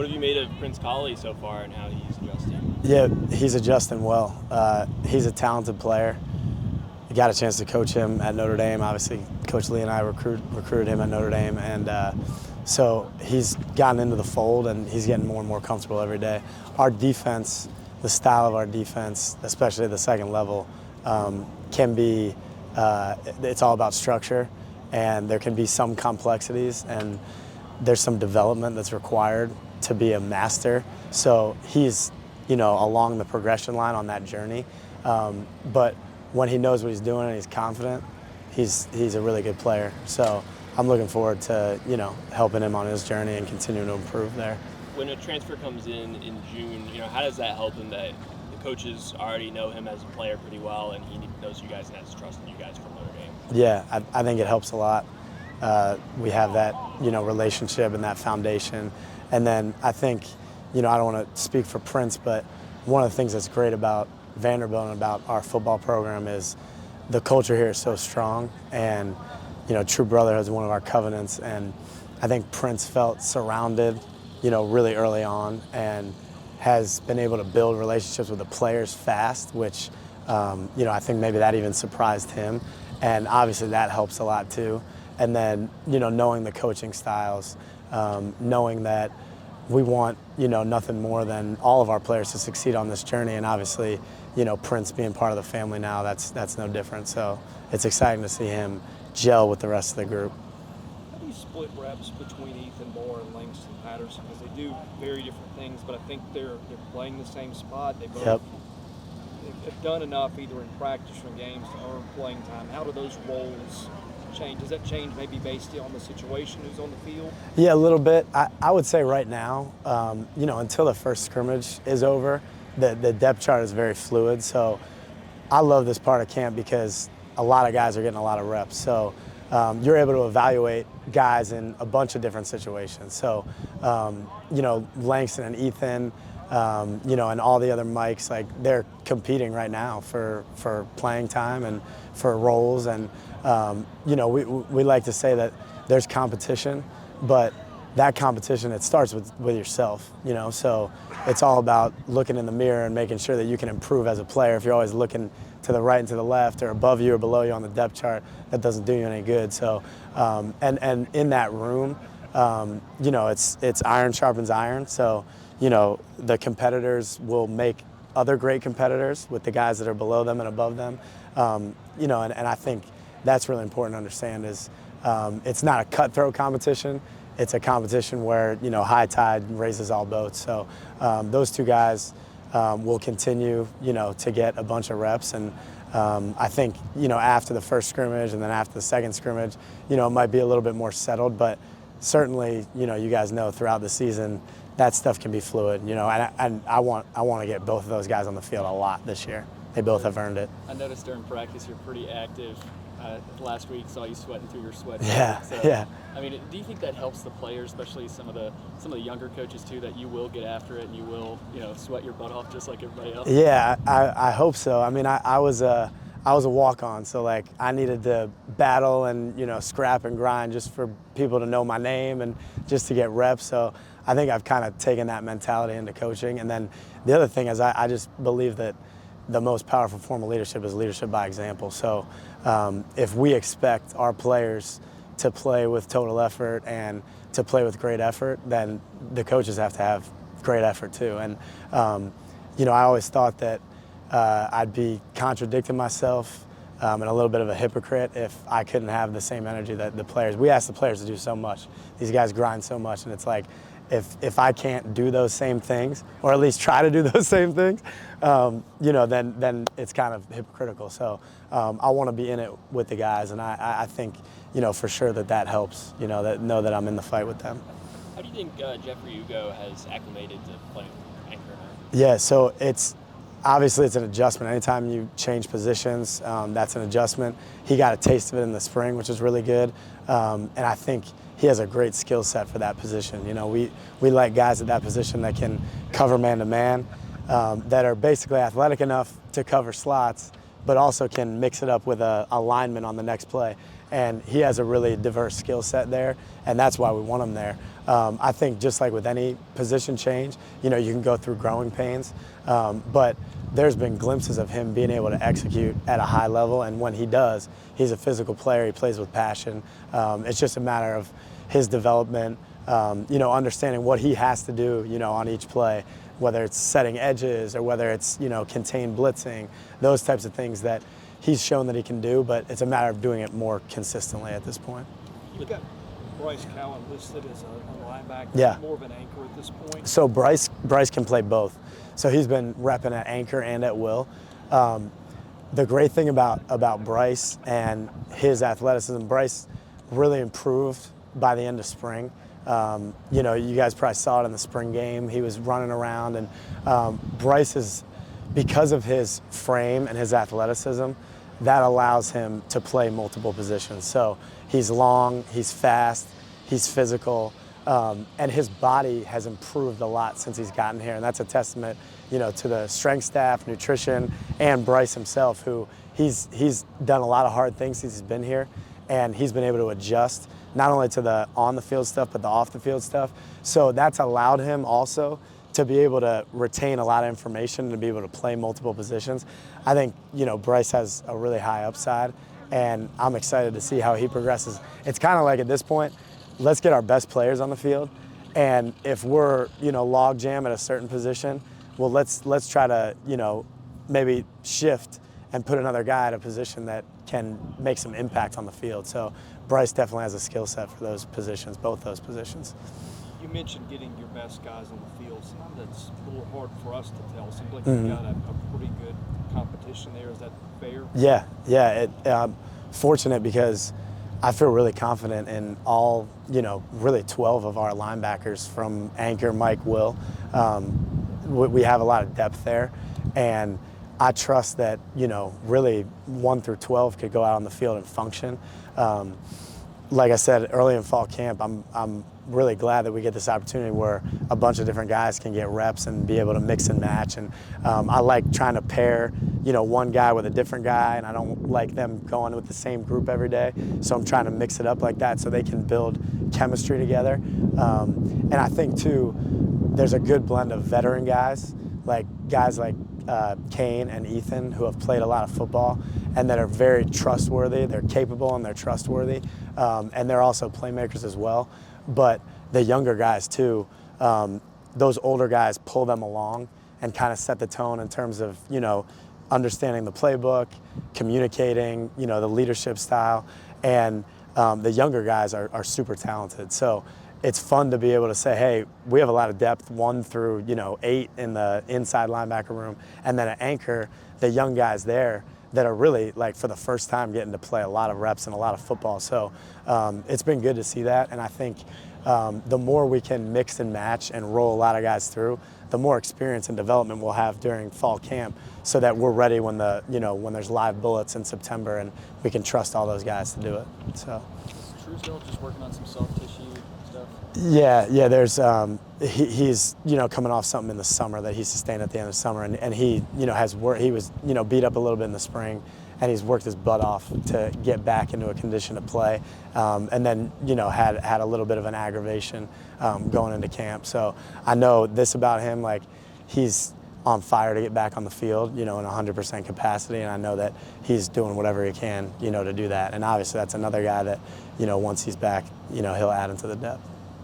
What have you made of Prince Colley so far and how he's adjusting? Yeah, he's adjusting well. He's a talented player. I got a chance to coach him at Notre Dame. Obviously, Coach Lee and I recruited him at Notre Dame, and so he's gotten into the fold, and he's getting more and more comfortable every day. Our defense, the style of our defense, especially the second level, can be, it's all about structure, and there can be some complexities, and there's some development that's required to be a master. So he's, along the progression line on that journey. But when he knows what he's doing and he's confident, he's a really good player. So I'm looking forward to, helping him on his journey and continuing to improve there. When a transfer comes in June, how does that help him that the coaches already know him as a player pretty well and he knows you guys and has trust in you guys from Notre Dame? Yeah, I think it helps a lot. We have that, relationship and that foundation. And then I think, I don't want to speak for Prince, but one of the things that's great about Vanderbilt and about our football program is the culture here is so strong, and true brotherhood is one of our covenants, and I think Prince felt surrounded really early on and has been able to build relationships with the players fast, which I think maybe that even surprised him, and obviously that helps a lot too. And then knowing the coaching styles, knowing that we want nothing more than all of our players to succeed on this journey, and obviously Prince being part of the family now, that's no different. So it's exciting to see him gel with the rest of the group. How do you split reps between Ethan Moore and Langston Patterson? Because they do very different things, but I think they're playing the same spot. They both have done enough either in practice or in games to earn playing time. How do those roles change? Does that change maybe based on the situation who's on the field? Yeah, a little bit. I would say right now, until the first scrimmage is over, the depth chart is very fluid. So I love this part of camp because a lot of guys are getting a lot of reps. So you're able to evaluate guys in a bunch of different situations. So, Langston and Ethan, and all the other Mikes, like they're competing right now for playing time and for roles. And, we like to say that there's competition, but that competition, it starts with yourself, so it's all about looking in the mirror and making sure that you can improve as a player. If you're always looking to the right and to the left or above you or below you on the depth chart, that doesn't do you any good. So, and in that room, it's iron sharpens iron. So, the competitors will make other great competitors with the guys that are below them and above them. And I think that's really important to understand is it's not a cutthroat competition. It's a competition where, high tide raises all boats. So those two guys will continue, to get a bunch of reps. And I think, after the first scrimmage and then after the second scrimmage, it might be a little bit more settled. But certainly, you guys know throughout the season, that stuff can be fluid, and I want to get both of those guys on the field a lot this year. They both have earned it. I noticed during practice you're pretty active. Last week saw you sweating through your sweat. Yeah, so, yeah. I mean, do you think that helps the players, especially some of the younger coaches too, that you will get after it and you will, sweat your butt off just like everybody else? Yeah, I hope so. I mean, I was a walk-on, so like I needed to battle and scrap and grind just for people to know my name and just to get reps. So I think I've kind of taken that mentality into coaching. And then the other thing is I just believe that the most powerful form of leadership is leadership by example. So if we expect our players to play with total effort and to play with great effort, then the coaches have to have great effort too. And I always thought that I'd be contradicting myself and a little bit of a hypocrite if I couldn't have the same energy that the players. We ask the players to do so much. These guys grind so much, and it's like, if I can't do those same things, or at least try to do those same things, then it's kind of hypocritical. So I want to be in it with the guys, and I think, for sure that helps, that know that I'm in the fight with them. How do you think Jeffrey Ugo has acclimated to playing anchor now? Yeah, so obviously it's an adjustment. Anytime you change positions, that's an adjustment. He got a taste of it in the spring, which is really good, and I think he has a great skill set for that position. We like guys at that position that can cover man-to-man, that are basically athletic enough to cover slots, but also can mix it up with a lineman on the next play. And he has a really diverse skill set there, and that's why we want him there. I think just like with any position change, you can go through growing pains, but there's been glimpses of him being able to execute at a high level, and when he does, he's a physical player. He plays with passion. It's just a matter of his development, understanding what he has to do, on each play, whether it's setting edges or whether it's, contained blitzing, those types of things that he's shown that he can do, but it's a matter of doing it more consistently at this point. You've got Bryce Cowan listed as a linebacker, yeah. More of an anchor at this point. So Bryce can play both. So he's been repping at anchor and at will. The great thing about Bryce and his athleticism, Bryce really improved by the end of spring. You guys probably saw it in the spring game. He was running around, and Bryce is, because of his frame and his athleticism, that allows him to play multiple positions. So he's long, he's fast, he's physical, and his body has improved a lot since he's gotten here, and that's a testament, to the strength staff, nutrition, and Bryce himself, who he's done a lot of hard things since he's been here, and he's been able to adjust not only to the on-the-field stuff, but the off-the-field stuff. So that's allowed him also to be able to retain a lot of information and to be able to play multiple positions. I think, Bryce has a really high upside, and I'm excited to see how he progresses. It's kind of like at this point, let's get our best players on the field, and if we're, log jam at a certain position, well, let's try to, maybe shift and put another guy at a position that can make some impact on the field. So Bryce definitely has a skill set for those positions, both those positions. You mentioned getting your best guys on the field. Something that's a little hard for us to tell. Seems like you've got a pretty good competition there. Is that fair? Yeah. Fortunate because I feel really confident in all, really 12 of our linebackers from anchor, Mike, Will. We have a lot of depth there, and I trust that, really 1 through 12 could go out on the field and function. Like I said early in fall camp, I'm really glad that we get this opportunity where a bunch of different guys can get reps and be able to mix and match. And I like trying to pair, one guy with a different guy, and I don't like them going with the same group every day. So I'm trying to mix it up like that so they can build chemistry together. And I think, too, there's a good blend of veteran guys like Kane and Ethan, who have played a lot of football and that are very trustworthy. They're capable and they're trustworthy. And they're also playmakers as well. But the younger guys, too, those older guys pull them along and kind of set the tone in terms of, understanding the playbook, communicating, the leadership style. And the younger guys are super talented. So it's fun to be able to say, hey, we have a lot of depth, 1 through 8 in the inside linebacker room, and then at anchor, the young guys there that are really, like, for the first time getting to play a lot of reps and a lot of football. So it's been good to see that, and I think the more we can mix and match and roll a lot of guys through, the more experience and development we'll have during fall camp, so that we're ready when when there's live bullets in September, and we can trust all those guys to do it. So. Truesdale just working on some soft tissue stuff. Yeah. There's he's coming off something in the summer that he sustained at the end of the summer, and he has worked. He was beat up a little bit in the spring, and he's worked his butt off to get back into a condition to play, and then had a little bit of an aggravation going into camp. So I know this about him, like he's on fire to get back on the field, in 100% capacity, and I know that he's doing whatever he can, to do that. And obviously that's another guy that, once he's back, he'll add into the depth.